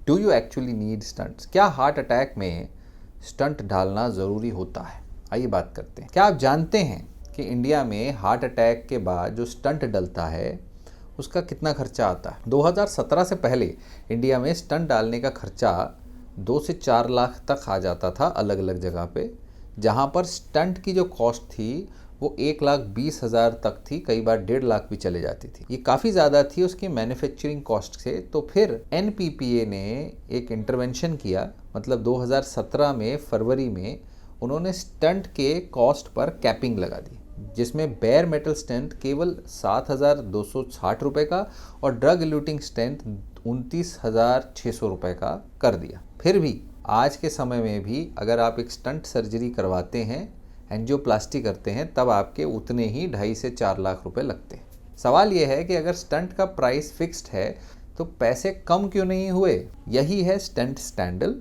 Do you actually need stunts? क्या heart attack में stunt डालना ज़रूरी होता है? आइए बात करते हैं। क्या आप जानते हैं कि इंडिया में हार्ट अटैक के बाद जो स्टंट डलता है उसका कितना खर्चा आता है? 2017 से पहले इंडिया में स्टंट डालने का खर्चा 2 से 4 लाख तक आ जाता था अलग अलग जगह पे, जहाँ पर स्टंट की जो कॉस्ट थी वो 1,20,000 तक थी, कई बार 1.5 लाख भी चले जाती थी। ये काफ़ी ज़्यादा थी उसकी मैन्युफैक्चरिंग कॉस्ट से। तो फिर एनपीपीए ने एक इंटरवेंशन किया, मतलब 2017 में फरवरी में उन्होंने स्टंट के कॉस्ट पर कैपिंग लगा दी, जिसमें बेयर मेटल स्टेंट केवल 7,260 रुपये का और ड्रग इल्यूटिंग स्टेंट 29,600 रुपये का कर दिया। फिर भी आज के समय में भी अगर आप एक स्टंट सर्जरी करवाते हैं, एंजियोप्लास्टी करते हैं, तब आपके उतने ही 2.5 से 4 लाख रुपए लगते हैं। सवाल यह है कि अगर स्टंट का प्राइस फिक्स्ड है तो पैसे कम क्यों नहीं हुए? यही है स्टंट स्कैंडल,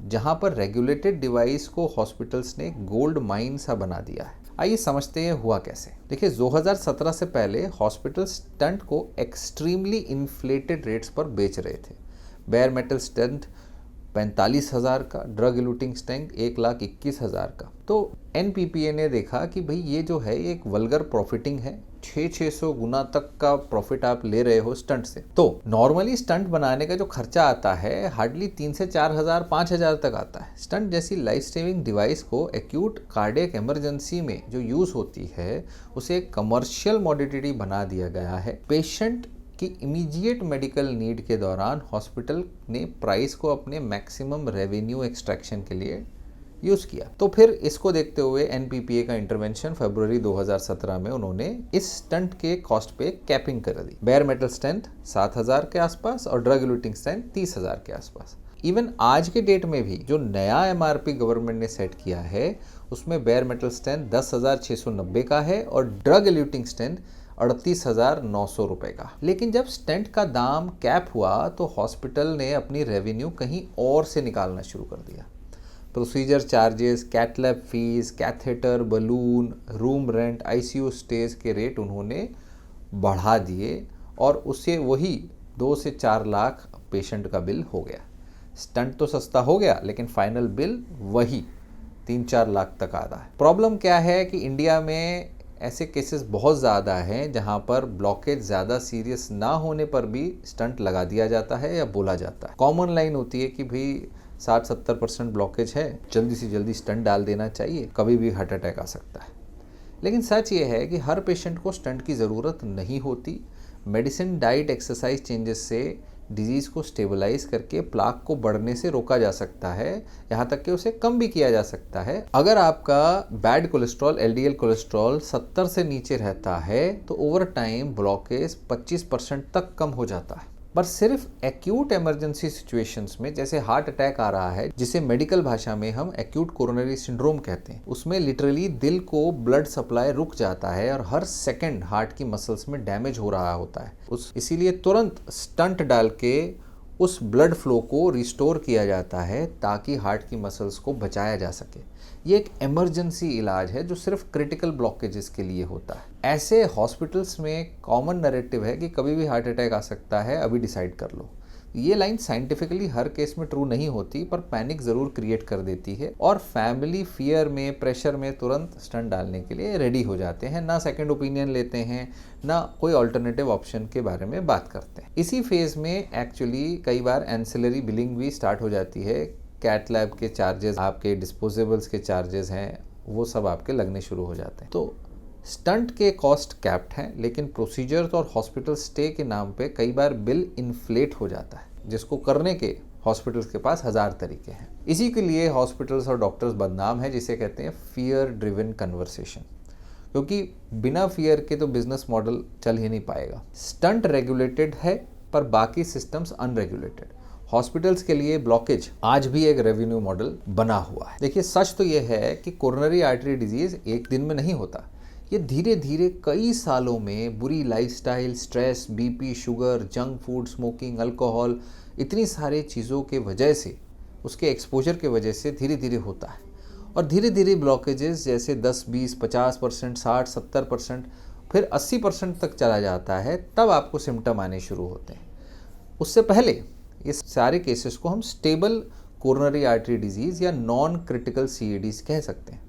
जहां पर रेगुलेटेड डिवाइस को हॉस्पिटल्स ने गोल्ड माइन सा बना दिया है। आइए समझते हैं हुआ कैसे। देखिए, 2017 से पहले हॉस्पिटल स्टंट को एक्सट्रीमली इन्फ्लेटेड रेट्स पर बेच रहे थे। बेयर मेटल स्टंट 45,000 का, ड्रग इल्यूटिंग स्टेंट 1,21,000 का। तो एनपीपीए ने देखा कि भाई ये जो है एक वल्गर प्रॉफिटिंग है, 600 गुना तक का प्रॉफिट आप ले रहे हो स्टंट से। तो नॉर्मली स्टंट बनाने का जो खर्चा आता है हार्डली 3 से 4,000 5,000 तक आता है। स्टंट जैसी लाइफ सेविंग डिवाइस को एक्यूट कार्डियक इमरजेंसी में जो यूज होती है उसे एक कमर्शियल मॉडिटी बना दिया गया है। पेशेंट कि इमीडिएट मेडिकल नीड के दौरान हॉस्पिटल ने प्राइस को अपने मैक्सिमम रेवेन्यू एक्सट्रैक्शन के लिए यूज़ किया। तो फिर इसको देखते हुए एनपीपीए का इंटरवेंशन फरवरी 2017 में उन्होंने इस स्टंट के कॉस्ट पे कैपिंग कर दी। बेयर मेटल स्टेंट 7,000 के आसपास और ड्रग इल्यूटिंग स्टेंट 30,000 के आसपास। इवन आज के डेट में भी जो नया एमआरपी गवर्नमेंट ने सेट किया है उसमें बेयर मेटल स्टेंट 10,690 का है और ड्रग इल्यूटिंग स्टेंट 38,900 रुपये का। लेकिन जब स्टेंट का दाम कैप हुआ तो हॉस्पिटल ने अपनी रेवेन्यू कहीं और से निकालना शुरू कर दिया। Procedure charges, cath lab fees, catheter, balloon, room rent, ICU stage के रेट उन्होंने बढ़ा दिए और उससे वही 2 से 4 लाख पेशेंट का बिल हो गया। स्टंट तो सस्ता हो गया लेकिन फाइनल बिल वही 3-4 लाख तक आता है। प्रॉब्लम क्या है कि इंडिया में ऐसे केसेस बहुत ज़्यादा हैं जहां पर ब्लॉकेज ज़्यादा सीरियस ना होने पर भी स्टंट लगा दिया जाता है या बोला जाता है। कॉमन लाइन होती है कि भाई 60-70% ब्लॉकेज है, जल्दी से जल्दी स्टंट डाल देना चाहिए, कभी भी हार्ट अटैक आ सकता है। लेकिन सच ये है कि हर पेशेंट को स्टंट की ज़रूरत नहीं होती। मेडिसिन, डाइट, एक्सरसाइज चेंजेस से डिजीज़ को स्टेबलाइज करके प्लाक को बढ़ने से रोका जा सकता है, यहाँ तक कि उसे कम भी किया जा सकता है। अगर आपका बैड कोलेस्ट्रॉल, एलडीएल कोलेस्ट्रॉल 70 से नीचे रहता है तो ओवर टाइम ब्लॉकेज 25% तक कम हो जाता है। पर सिर्फ एक्यूट इमरजेंसी सिचुएशंस में, जैसे हार्ट अटैक आ रहा है जिसे मेडिकल भाषा में हम एक्यूट कोरोनरी सिंड्रोम कहते हैं, उसमें लिटरली दिल को ब्लड सप्लाई रुक जाता है और हर सेकंड हार्ट की मसल्स में डैमेज हो रहा होता है। इसीलिए तुरंत स्टंट डाल के उस ब्लड फ्लो को रिस्टोर किया जाता है ताकि हार्ट की मसल्स को बचाया जा सके। ये एक इमरजेंसी इलाज है जो सिर्फ क्रिटिकल ब्लॉकेजेस के लिए होता है। ऐसे हॉस्पिटल्स में कॉमन नैरेटिव है कि कभी भी हार्ट अटैक आ सकता है, अभी डिसाइड कर लो। ये लाइन साइंटिफिकली हर केस में ट्रू नहीं होती, पर पैनिक ज़रूर क्रिएट कर देती है और फैमिली फियर में, प्रेशर में तुरंत स्टंट डालने के लिए रेडी हो जाते हैं, ना सेकंड ओपिनियन लेते हैं, ना कोई ऑल्टरनेटिव ऑप्शन के बारे में बात करते हैं। इसी फेज़ में एक्चुअली कई बार एंसिलरी बिलिंग भी स्टार्ट हो जाती है। कैथ लैब के चार्जेस, आपके डिस्पोजेबल्स के चार्जेस हैं, वो सब आपके लगने शुरू हो जाते हैं। तो स्टंट के कॉस्ट कैप्ड हैं, लेकिन प्रोसीजर्स और हॉस्पिटल स्टे के नाम पे कई बार बिल इन्फ्लेट हो जाता है, जिसको करने के हॉस्पिटल्स के पास 1000 तरीके हैं। इसी के लिए हॉस्पिटल्स और डॉक्टर्स बदनाम है, जिसे कहते हैं फियर ड्रिवन कन्वर्सेशन, क्योंकि बिना फियर के तो बिजनेस मॉडल चल ही नहीं पाएगा। स्टंट रेगुलेटेड है पर बाकी सिस्टम्स अनरेगुलेटेड। हॉस्पिटल्स के लिए ब्लॉकेज आज भी एक रेवेन्यू मॉडल बना हुआ है। देखिए, सच तो ये है कि कोरोनरी आर्टरी डिजीज एक दिन में नहीं होता। ये धीरे धीरे कई सालों में बुरी lifestyle, stress, BP, sugar, junk food, smoking, alcohol, इतनी सारी चीज़ों के वजह से, उसके एक्सपोजर के वजह से धीरे धीरे होता है। और धीरे धीरे ब्लॉकेजेस जैसे 10, 20, 50%, 60, 70%, फिर 80% तक चला जाता है, तब आपको सिम्टम आने शुरू होते हैं। उससे पहले इस सारे केसेस को हम स्टेबल कोरोनरी आर्टरी डिजीज़ या नॉन क्रिटिकल CADs कह सकते हैं।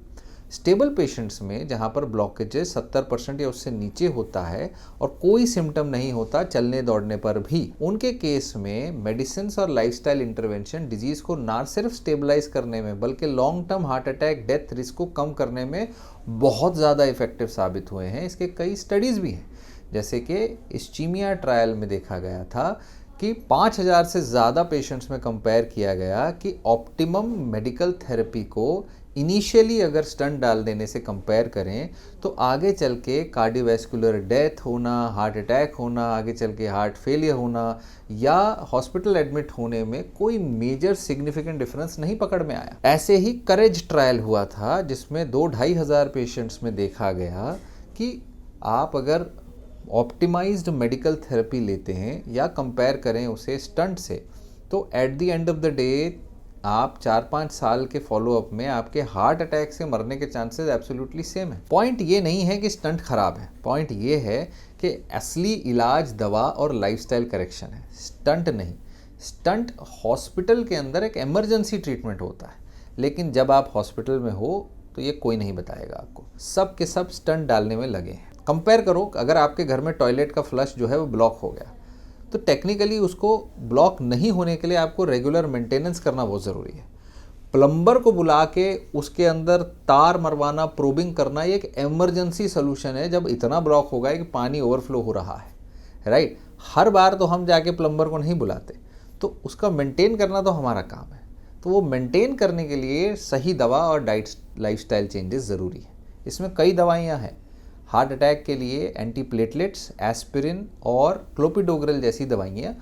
स्टेबल पेशेंट्स में जहाँ पर ब्लॉकेजेस 70% या उससे नीचे होता है और कोई सिम्टम नहीं होता चलने दौड़ने पर भी, उनके केस में मेडिसिन और लाइफस्टाइल इंटरवेंशन डिजीज़ को ना सिर्फ स्टेबलाइज करने में बल्कि long term heart attack death risk को कम करने में बहुत ज़्यादा इफेक्टिव साबित हुए हैं। इसके कई स्टडीज़ भी हैं, जैसे कि इस्कीमिया ट्रायल में देखा गया था कि 5000 से ज़्यादा पेशेंट्स में कंपेयर किया गया कि ऑप्टिमम मेडिकल थेरेपी को इनिशियली अगर स्टंट डाल देने से कंपेयर करें तो आगे चल के कार्डियोवैस्कुलर डेथ होना, हार्ट अटैक होना, आगे चल के हार्ट फेलियर होना या हॉस्पिटल एडमिट होने में कोई मेजर सिग्निफिकेंट डिफरेंस नहीं पकड़ में आया। ऐसे ही करेज ट्रायल हुआ था जिसमें 2-2.5 हज़ार पेशेंट्स में देखा गया कि आप अगर ऑप्टिमाइज्ड मेडिकल थेरेपी लेते हैं या कंपेयर करें उसे स्टंट से, तो at the end of the day आप 4-5 साल के फॉलोअप में आपके हार्ट अटैक से मरने के चांसेस एब्सोल्युटली सेम है। पॉइंट ये नहीं है कि स्टंट खराब है, पॉइंट ये है कि असली इलाज दवा और लाइफस्टाइल करेक्शन है, स्टंट नहीं। स्टंट हॉस्पिटल के अंदर एक इमरजेंसी ट्रीटमेंट होता है, लेकिन जब आप हॉस्पिटल में हो तो ये कोई नहीं बताएगा आपको। सब के सब स्टंट डालने में लगे हैं। कंपेयर करो, अगर आपके घर में टॉयलेट का फ्लश जो है वो ब्लॉक हो गया तो टेक्निकली उसको ब्लॉक नहीं होने के लिए आपको रेगुलर मेंटेनेंस करना बहुत ज़रूरी है। प्लम्बर को बुला के उसके अंदर तार मरवाना, प्रोबिंग करना, ये एक इमरजेंसी सोल्यूशन है जब इतना ब्लॉक हो गया कि पानी ओवरफ्लो हो रहा है, राइट। हर बार तो हम जाके प्लम्बर को नहीं बुलाते, तो उसका मेंटेन करना तो हमारा काम है। तो वो मेंटेन करने के लिए सही दवा और डाइट लाइफस्टाइल चेंजेस ज़रूरी है। इसमें कई दवाइयाँ हैं। हार्ट अटैक के लिए एंटीप्लेटलेट्स, एस्पिरिन और क्लोपिडोग्रेल जैसी दवाइयाँ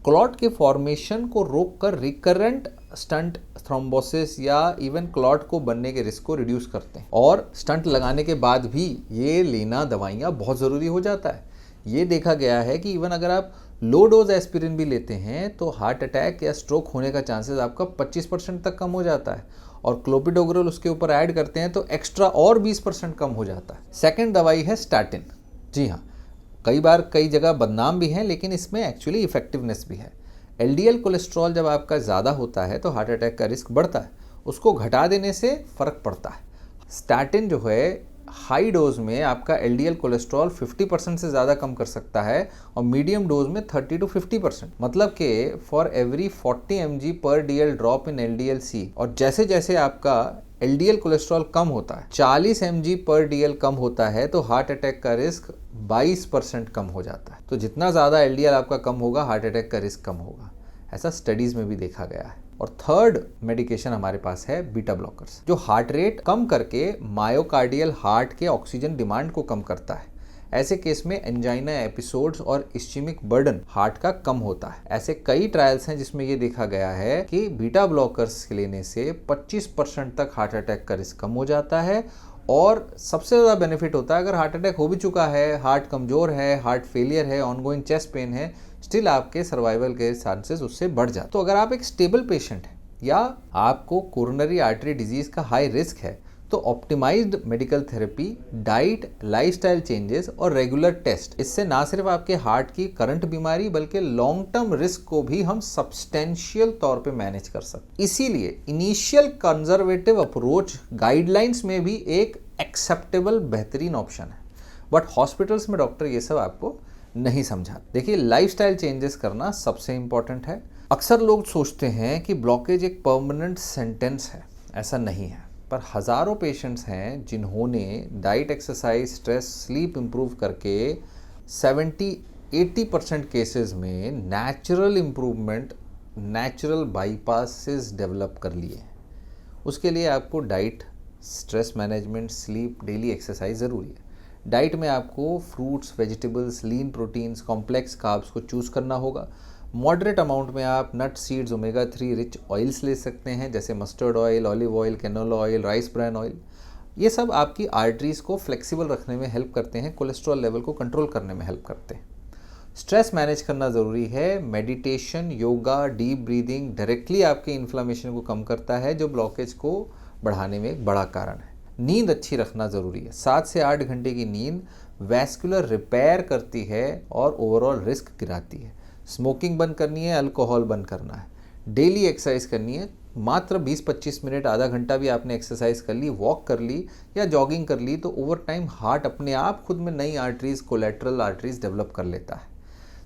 क्लॉट के फॉर्मेशन को रोककर रिकरेंट स्टंट थ्रोम्बोसिस या इवन क्लॉट को बनने के रिस्क को रिड्यूस करते हैं। और स्टंट लगाने के बाद भी ये लेना दवाइयाँ बहुत ज़रूरी हो जाता है। ये देखा गया है कि इवन अगर आप लो डोज एस्पिरिन भी लेते हैं तो हार्ट अटैक या स्ट्रोक होने का चांसेस आपका 25% तक कम हो जाता है, और क्लोपिडोग्रेल उसके ऊपर ऐड करते हैं तो एक्स्ट्रा और 20% कम हो जाता है। सेकंड दवाई है स्टैटिन। जी हाँ, कई बार कई जगह बदनाम भी है, लेकिन इसमें एक्चुअली इफेक्टिवनेस भी है। LDL कोलेस्ट्रॉल जब आपका ज़्यादा होता है तो हार्ट अटैक का रिस्क बढ़ता है, उसको घटा देने से फ़र्क पड़ता है। स्टैटिन जो है हाई डोज में आपका LDL कोलेस्ट्रॉल 50% से ज़्यादा कम कर सकता है और मीडियम डोज में 30 to 50%। मतलब कि फॉर एवरी 40 mg पर DL ड्रॉप इन LDL-C, और जैसे जैसे आपका LDL कोलेस्ट्रॉल कम होता है, 40 mg पर DL कम होता है, तो हार्ट अटैक का रिस्क 22% कम हो जाता है। तो जितना ज़्यादा LDL आपका कम होगा, हार्ट अटैक का रिस्क कम होगा, ऐसा स्टडीज़ में भी देखा गया है। और थर्ड मेडिकेशन हमारे पास है बीटा ब्लॉकर्स, जो हार्ट रेट कम करके मायोकार्डियल हार्ट के ऑक्सीजन डिमांड को कम करता है। ऐसे केस में एंजाइना एपिसोड्स और इस्चेमिक बर्डन हार्ट का कम होता है। ऐसे कई ट्रायल्स हैं जिसमें ये देखा गया है कि बीटा ब्लॉकर्स लेने से 25% तक हार्ट अटैक का रिस्क कम हो जाता है। और सबसे ज़्यादा बेनिफिट होता है अगर हार्ट अटैक हो भी चुका है, हार्ट कमज़ोर है, हार्ट फेलियर है, ऑनगोइंग चेस्ट पेन है, स्टिल आपके सर्वाइवल के चांसेस उससे बढ़ जाते। तो अगर आप एक स्टेबल पेशेंट हैं या आपको कोरोनरी आर्टरी डिजीज़ का हाई रिस्क है, तो optimized medical therapy, diet, lifestyle changes और रेगुलर टेस्ट, इससे ना सिर्फ आपके हार्ट की करंट बीमारी बल्कि लॉन्ग टर्म रिस्क को भी हम सब्सटेंशियल तौर पे मैनेज कर सकते। इसीलिए इनिशियल कंजर्वेटिव अप्रोच गाइडलाइंस में भी एक एक्सेप्टेबल बेहतरीन ऑप्शन है, बट हॉस्पिटल्स में डॉक्टर ये सब आपको नहीं समझाते। देखिए, लाइफस्टाइल चेंजेस करना सबसे इंपॉर्टेंट है। अक्सर लोग सोचते हैं कि ब्लॉकेज एक परमानेंट सेंटेंस है, ऐसा नहीं है। पर हज़ारों पेशेंट्स हैं जिन्होंने diet, exercise, stress, sleep improve करके 70-80% केसेस में natural improvement, natural bypasses develop कर लिए हैं। उसके लिए आपको diet, stress management, sleep, daily exercise ज़रूरी है। डाइट में आपको fruits, vegetables, lean proteins, complex carbs को चूज़ करना होगा। मॉडरेट अमाउंट में आप nut, seeds, omega 3 rich oils ले सकते हैं, जैसे mustard oil, olive oil, canola oil, rice bran oil. ये सब आपकी आर्टरीज को फ्लेक्सिबल रखने में हेल्प करते हैं, कोलेस्ट्रॉल लेवल को कंट्रोल करने में हेल्प करते हैं। स्ट्रेस मैनेज करना ज़रूरी है। Meditation, yoga, deep breathing directly आपके इन्फ्लेमेशन को कम करता है, जो ब्लॉकेज को बढ़ाने में एक बड़ा कारण है। नींद अच्छी रखना ज़रूरी है। 7 से 8 घंटे की नींद वैस्कुलर रिपेयर करती है और ओवरऑल रिस्क गिराती है। स्मोकिंग बंद करनी है, अल्कोहल बंद करना है, डेली एक्सरसाइज करनी है। मात्र 20-25 मिनट, आधा घंटा भी आपने एक्सरसाइज कर ली, वॉक कर ली या जॉगिंग कर ली, तो ओवर टाइम हार्ट अपने आप खुद में नई आर्टरीज, कोलेटरल आर्टरीज डेवलप कर लेता है।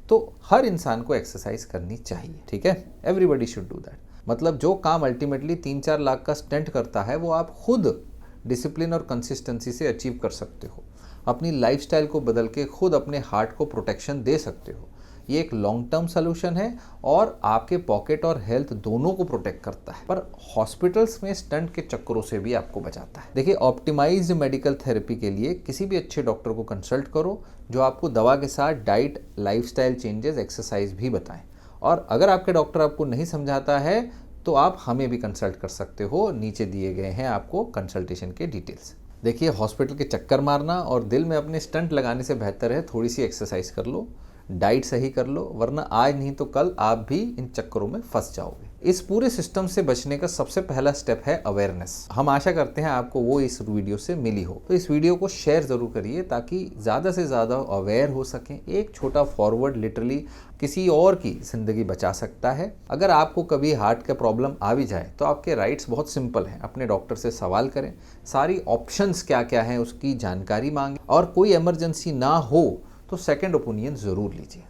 तो हर इंसान को एक्सरसाइज करनी चाहिए, ठीक है। Everybody should do that. मतलब जो काम अल्टीमेटली 3-4 लाख का स्टेंट करता है, वो आप खुद डिसिप्लिन और कंसिस्टेंसी से अचीव कर सकते हो। अपनी लाइफस्टाइल को बदल के खुद अपने हार्ट को प्रोटेक्शन दे सकते हो। ये एक लॉन्ग टर्म सोल्यूशन है और आपके पॉकेट और हेल्थ दोनों को प्रोटेक्ट करता है, पर हॉस्पिटल्स में स्टंट के चक्करों से भी आपको बचाता है। देखिए, ऑप्टिमाइज्ड मेडिकल थेरेपी के लिए किसी भी अच्छे डॉक्टर को कंसल्ट करो, जो आपको दवा के साथ डाइट, लाइफस्टाइल चेंजेस, एक्सरसाइज भी बताएं। और अगर आपके डॉक्टर आपको नहीं समझाता है तो आप हमें भी कंसल्ट कर सकते हो, नीचे दिए गए हैं आपको कंसल्टेशन के डिटेल्स। देखिए, हॉस्पिटल के चक्कर मारना और दिल में अपने स्टंट लगाने से बेहतर है थोड़ी सी एक्सरसाइज कर लो, डाइट सही कर लो, वरना आज नहीं तो कल आप भी इन चक्करों में फंस जाओगे। इस पूरे सिस्टम से बचने का सबसे पहला स्टेप है अवेयरनेस। हम आशा करते हैं आपको वो इस वीडियो से मिली हो, तो इस वीडियो को शेयर ज़रूर करिए ताकि ज़्यादा से ज़्यादा अवेयर हो सकें। एक छोटा फॉरवर्ड लिटरली किसी और की ज़िंदगी बचा सकता है। अगर आपको कभी हार्ट का प्रॉब्लम आ भी जाए तो आपके राइट्स बहुत सिंपल हैं। अपने डॉक्टर से सवाल करें, सारी ऑप्शंस क्या क्या हैं उसकी जानकारी मांगें, और कोई इमरजेंसी ना हो तो सेकंड ओपिनियन ज़रूर लीजिए।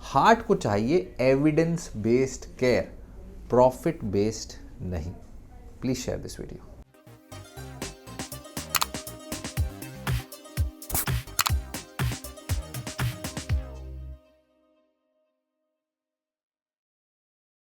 हार्ट को चाहिए evidence based care, profit based नहीं। Please share this video.